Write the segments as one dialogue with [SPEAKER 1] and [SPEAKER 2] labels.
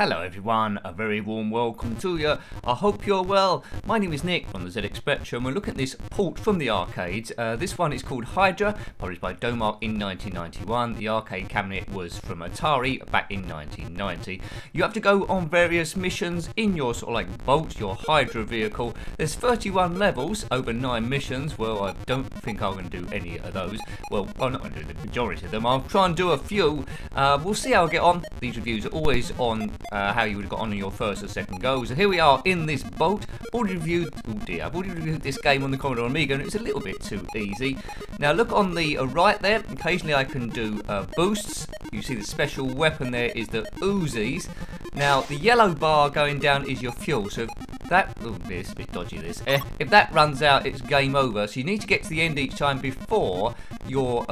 [SPEAKER 1] Hello everyone, a very warm welcome to you. I hope you're well. My name is Nick from the ZXspectrum. We're looking at this port from the arcades. This one is called Hydra, published by Domark in 1991. The arcade cabinet was from Atari back in 1990. You have to go on various missions in your sort of like boat, your Hydra vehicle. There's 31 levels, over 9 missions. Well, I don't think I'm going to do any of those. Well, I'm not going to do the majority of them. I'll try and do a few. We'll see how I get on. These reviews are always on how you would have got on in your first or second go. So here we are in this boat. I've already reviewed this game on the Commodore Amiga, and it's a little bit too easy. Now look on the right there. Occasionally I can do boosts. You see the special weapon there is the Uzis. Now the yellow bar going down is your fuel. So if that, it's a bit dodgy this. If that runs out, it's game over. So you need to get to the end each time before your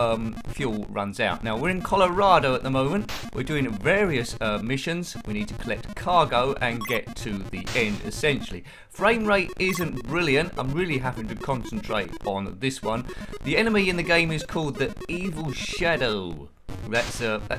[SPEAKER 1] fuel runs out. Now we're in Colorado at the moment. We're doing various missions. We need to collect cargo and get to the end essentially. Frame rate isn't brilliant. I'm really having to concentrate on this one. The enemy in the game is called the Evil Shadow. That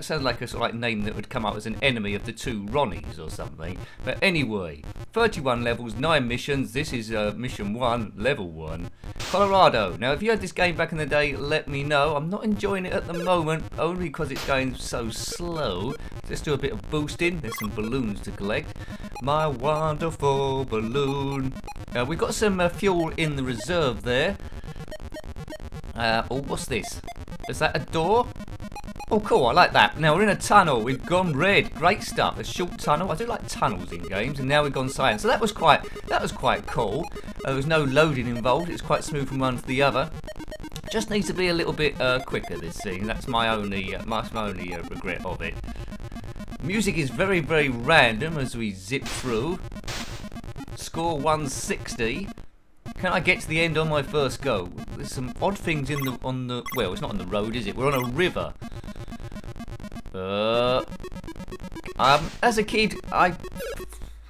[SPEAKER 1] sounds like a sort of like name that would come up as an enemy of the two Ronnies or something. But anyway, 31 levels, 9 missions. This is mission 1, level 1. Colorado. Now, if you had this game back in the day, let me know. I'm not enjoying it at the moment, only because it's going so slow. Let's do a bit of boosting. There's some balloons to collect. My wonderful balloon. We've got some fuel in the reserve there. Oh, what's this? Is that a door? Oh, cool, I like that. Now, we're in a tunnel. We've gone red. Great stuff. A short tunnel. I do like tunnels in games, and now we've gone silent. So that was quite cool. There was no loading involved. It's quite smooth from one to the other. Just needs to be a little bit quicker, this scene. That's my only regret of it. Music is very, very random as we zip through. Score 160. Can I get to the end on my first go? There's some odd things on the well, it's not on the road, is it? We're on a river. As a kid, I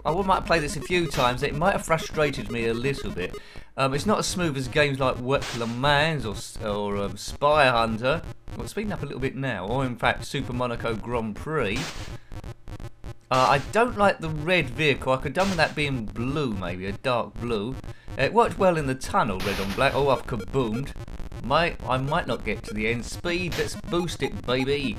[SPEAKER 1] might have played this a few times. It might have frustrated me a little bit. It's not as smooth as games like Wet Le Mans or Spy Hunter. Well, it's speeding up a little bit now, or in fact Super Monaco Grand Prix. I don't like the red vehicle. I could have done with that being blue, maybe a dark blue. It worked well in the tunnel, red on black. Oh, I've kaboomed. I might not get to the end. Speed, let's boost it, baby.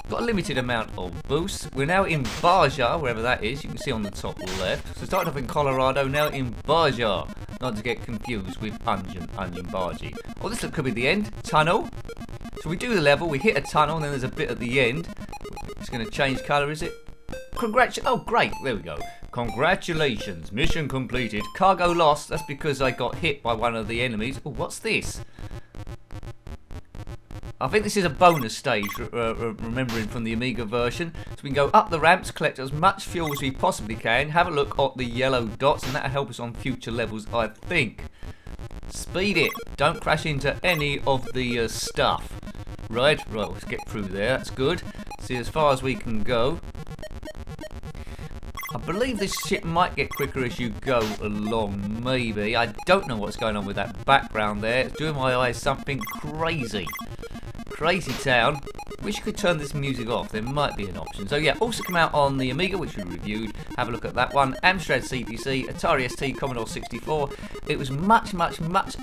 [SPEAKER 1] Got a limited amount of boosts. We're now in Baja, wherever that is. You can see on the top left. So started off in Colorado, now in Baja. Not to get confused with Onion Baji. Oh, this could be the end. Tunnel. So we do the level, we hit a tunnel, and then there's a bit at the end. It's going to change colour, is it? Oh, great. There we go. Congratulations. Mission completed. Cargo lost. That's because I got hit by one of the enemies. Oh, what's this? I think this is a bonus stage, remembering from the Amiga version. So we can go up the ramps, collect as much fuel as we possibly can, have a look at the yellow dots, and that'll help us on future levels, I think. Speed it. Don't crash into any of the stuff. Right, let's get through there. That's good. See as far as we can go. I believe this ship might get quicker as you go along, maybe. I don't know what's going on with that background there. It's doing my eyes something crazy. Crazy town. Wish you could turn this music off. There might be an option. So yeah, also come out on the Amiga, which we reviewed. Have a look at that one. Amstrad CPC, Atari ST, Commodore 64. It was much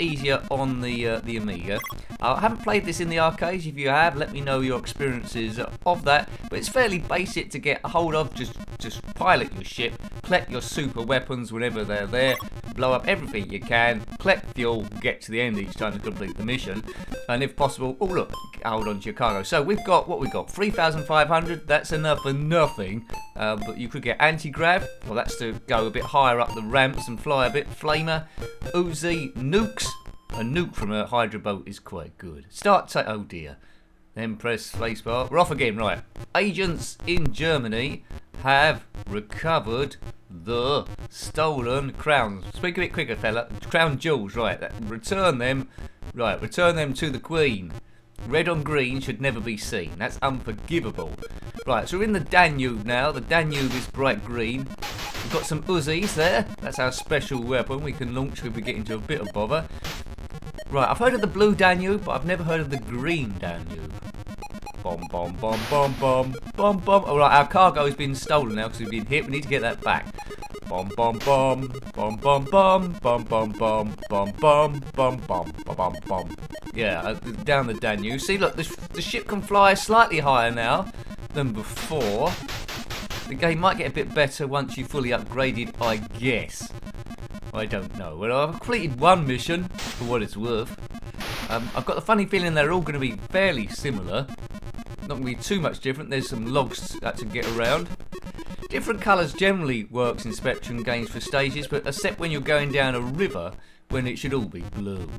[SPEAKER 1] easier on the Amiga. I haven't played this in the arcades. If you have, let me know your experiences of that. But it's fairly basic to get a hold of. Just pilot your ship, collect your super weapons whenever they're there, blow up everything you can, collect fuel, get to the end each time to complete the mission, and if possible, oh look, hold on to your cargo. So we've got what we've got, 3,500. That's enough for nothing, but you could get anti-grav. Well, that's to go a bit higher up the ramps and fly a bit. Flamer, Uzi, nukes. A nuke from a Hydra boat is quite good. Oh dear. Then press spacebar. We're off again, right. Agents in Germany have recovered the stolen crowns. Speak a bit quicker, fella. Crown jewels, right. Return them. Right, return them to the Queen. Red on green should never be seen. That's unforgivable. Right, so we're in the Danube now. The Danube is bright green. We've got some Uzis there. That's our special weapon we can launch if we get into a bit of bother. Right, I've heard of the blue Danube, but I've never heard of the green Danube. Bomb, bomb, bomb, bomb, bomb, bomb, bomb. All right, our cargo has been stolen now because we've been hit. We need to get that back. Bomb, bomb, bomb, bomb, bomb, bomb, bomb, bomb, bomb, bomb, bomb, bomb, bomb, bomb, bomb. Yeah, down the Danube. See, look, the ship can fly slightly higher now than before. The game might get a bit better once you fully upgraded, I guess. I don't know. Well, I've completed one mission, for what it's worth. I've got the funny feeling they're all going to be fairly similar. Not going to be too much different. There's some logs to get around. Different colours generally works in Spectrum games for stages, but except when you're going down a river, when it should all be blue.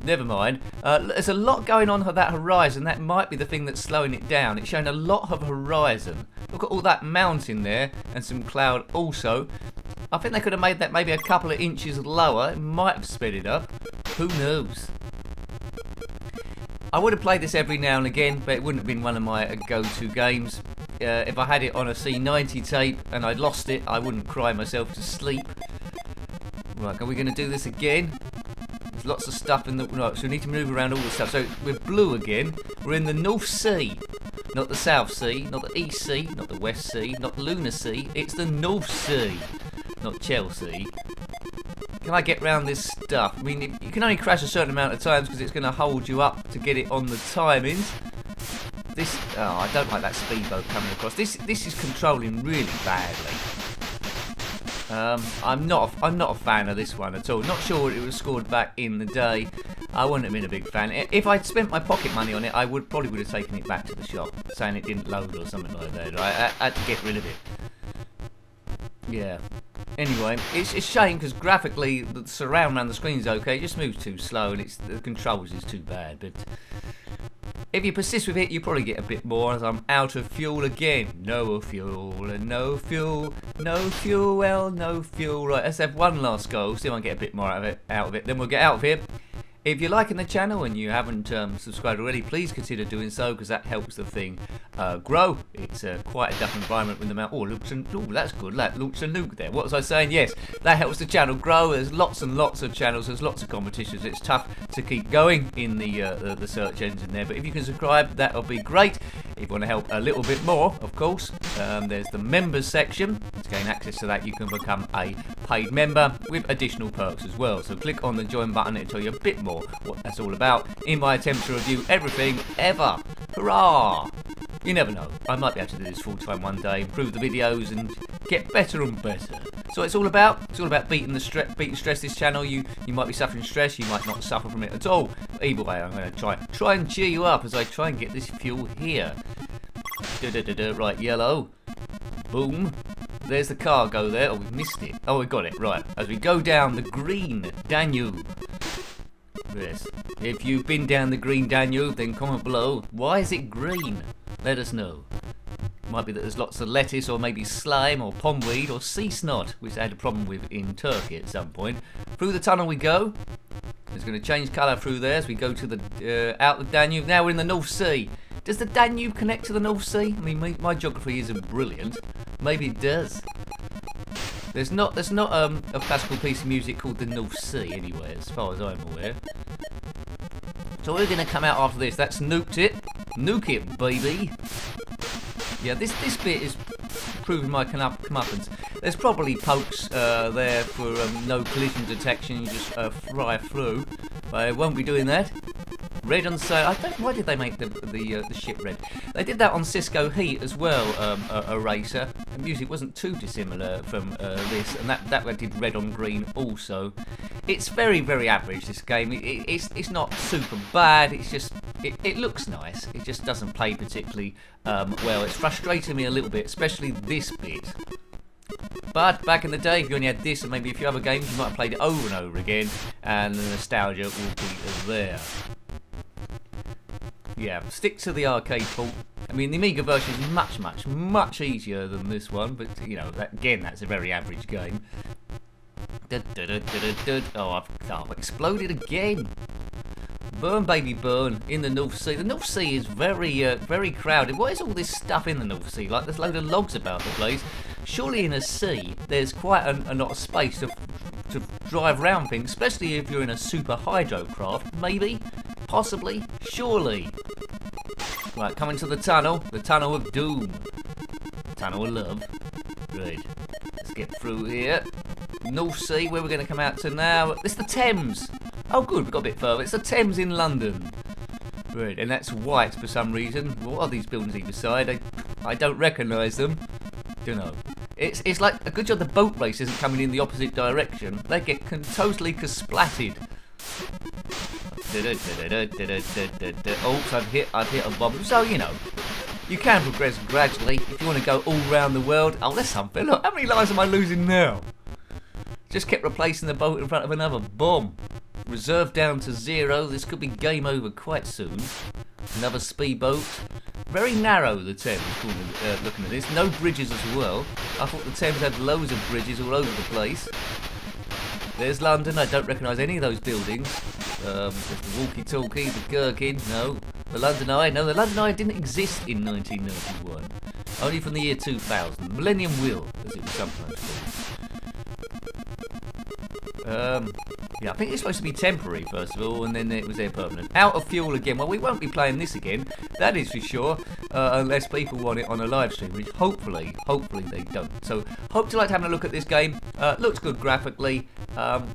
[SPEAKER 1] Never mind. There's a lot going on that horizon. That might be the thing that's slowing it down. It's showing a lot of horizon. Look at all that mountain there, and some cloud also. I think they could have made that maybe a couple of inches lower. It might have sped it up. Who knows? I would have played this every now and again, but it wouldn't have been one of my go-to games. If I had it on a C90 tape and I'd lost it, I wouldn't cry myself to sleep. Right, are we going to do this again? There's lots of stuff in the... Right, so we need to move around all the stuff. So we're blue again. We're in the North Sea. Not the South Sea, not the East Sea, not the West Sea, not the Lunar Sea. It's the North Sea, not Chelsea. Can I get round this stuff? I mean, you can only crash a certain amount of times because it's going to hold you up to get it on the timings. This, oh, I don't like that speedboat coming across. This is controlling really badly. I'm not a fan of this one at all. Not sure what it was scored back in the day. I wouldn't have been a big fan. If I'd spent my pocket money on it, I probably would have taken it back to the shop, saying it didn't load or something like that. I had to get rid of it. Yeah. Anyway, it's a shame because graphically the surround around the screen is okay. It just moves too slow and the controls is too bad. But if you persist with it, you probably get a bit more. As I'm out of fuel again. No fuel and no fuel, no fuel, no fuel. Right, let's have one last go. See if I can get a bit more out of it. Then we'll get out of here. If you're liking the channel and you haven't subscribed already, please consider doing so because that helps the thing grow. It's quite a tough environment with the mount. Oh, that's good. That launched a nuke there. What was I saying? Yes, that helps the channel grow. There's lots and lots of channels. There's lots of competitions. It's tough to keep going in the search engine there. But if you can subscribe, that'll be great. If you want to help a little bit more, of course, there's the members section. To gain access to that, you can become a paid member with additional perks as well. So click on the join button. It'll tell you a bit more what that's all about in my attempt to review everything ever. Hurrah! You never know. I might be able to do this full time one day, improve the videos and get better and better. So it's all about beating stress. This channel, you might be suffering stress, you might not suffer from it at all. Either way, I'm going to try and cheer you up as I try and get this fuel here. Right, yellow. Boom. There's the cargo there. Oh, we've missed it. Oh, we got it. Right. As we go down the green Danube. Yes. If you've been down the green Danube, then comment below. Why is it green? Let us know. Might be that there's lots of lettuce or maybe slime or pondweed or sea snot, which I had a problem with in Turkey at some point. Through the tunnel we go. It's going to change colour through there as we go to the out the Danube. Now we're in the North Sea. Does the Danube connect to the North Sea? I mean, my geography isn't brilliant. Maybe it does. There's not a classical piece of music called the North Sea anyway, as far as I'm aware. So we're going to come out after this. That's nuked it. Nuke it, baby. Yeah, this bit is proving my comeuppance. There's probably pokes there for no collision detection. You just fly through. But I won't be doing that. Red on sale. Why did they make the ship red? They did that on Cisco Heat as well, a racer. The music wasn't too dissimilar from this, and that did red on green also. It's very, very average, this game. It's not super bad, it's just, it looks nice. It just doesn't play particularly well. It's frustrating me a little bit, especially this bit. But back in the day, if you only had this and maybe a few other games, you might have played it over and over again, and the nostalgia will be there. Yeah, stick to the arcade port. I mean, the Amiga version is much, much, much easier than this one, but, you know, again, that's a very average game. Oh, I've exploded again. Burn, baby, burn, in the North Sea. The North Sea is very, very crowded. What is all this stuff in the North Sea? Like, there's a load of logs about the place. Surely in a sea, there's quite a lot of space to drive around things, especially if you're in a super hydro craft. Maybe? Possibly? Surely? Right, coming to the tunnel of doom. Tunnel of love. Right, let's get through here. North Sea, where we're going to come out to now. It's the Thames. Oh good, we've got a bit further. It's the Thames in London. Right, and that's white for some reason. What are these buildings either side? I don't recognise them. Don't know. It's like a good job the boat race isn't coming in the opposite direction. They get totally splatted. Oops, I've hit a bomb. So, you know, you can progress gradually if you want to go all round the world. Oh, that's something. Look, how many lives am I losing now? Just kept replacing the boat in front of another bomb. Reserve down to 0. This could be game over quite soon. Another speedboat. Very narrow, the Thames, looking at this. No bridges as well. I thought the Thames had loads of bridges all over the place. There's London. I don't recognise any of those buildings. There's the walkie-talkie, the gherkin. No. The London Eye. No, the London Eye didn't exist in 1991. Only from the year 2000. Millennium Wheel, as it was sometimes called. Yeah, I think it's supposed to be temporary, first of all, and then it was there permanent. Out of fuel again. Well, we won't be playing this again, that is for sure, unless people want it on a live stream, which hopefully they don't. So, hope you liked having a look at this game. Looks good graphically,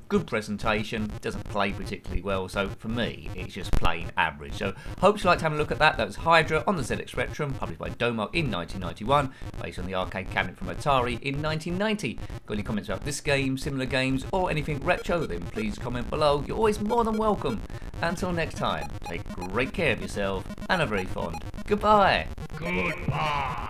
[SPEAKER 1] good presentation, doesn't play particularly well, so for me, it's just plain average. So, hope you liked having a look at that. That was Hydra on the ZXspectrum, published by Domark in 1991, based on the arcade cabinet from Atari in 1990. Got any comments about this game, similar games, or anything retro, then please comment below. You're always more than welcome. Until next time, take great care of yourself and are very fond. Goodbye.
[SPEAKER 2] Goodbye.